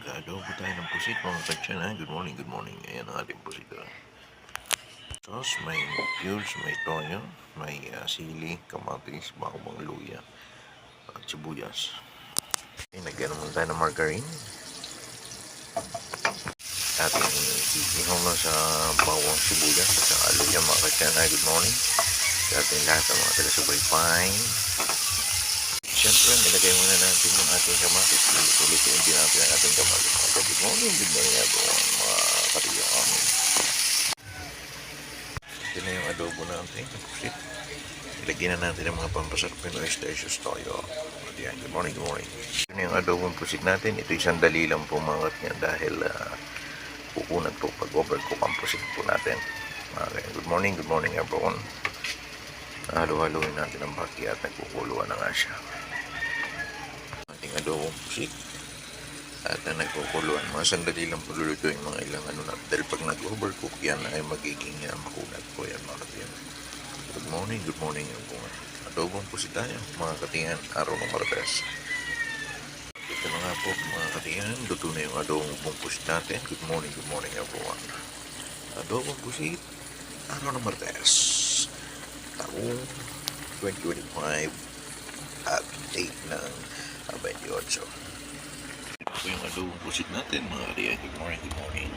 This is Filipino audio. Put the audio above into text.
Mag-adobo tayo ng pusit mga katyan ha. Good morning, good morning. Ayan ang ating pusit ha. Sauce, may cubes, may toyo, may sili, kamatis, bawang luya, at sibuyas. Okay, lagyan naman tayo ng margarine. Ating iihaw na sa bawang sibuyas at sa luya mga katyan ha. Good morning. Sa ating lahat ng mga taga-subay fine. Siyempre, nilagay muna natin yung ating kamatis. Ulit-ulitin din natin ang ating kamatis. Good morning everyone, mga katiyang. Ito na yung adobo natin. Ilagyan na natin ang mga pampasarap ng oyster sauce toyo. Ayan, good morning, good morning. Ito na yung adobong pusit natin. Ito isang dali lang pumangat niya dahil kukunan po pag overcook ang pusit po natin. Okay, good morning everyone. Halo-haloin natin ang baki at nagkukuluan na nga siya. Ating adobong pusit at nagkukuluan. Mga sandali lang po lulutuin mga ilang na. Dahil pag nag-overcook yan ay magiging makunat po yan mga katiyan. Good morning everyone. Adobong pusit tayo mga katiyan, araw ng Martes. Ito na nga po mga katiyan, luto na yung adobong pusit natin. Good morning everyone. Adobong pusit, araw ng Martes. Taong 2025 at date ng 28. Ito po yung adobong pusit natin mga katiyan. Good morning.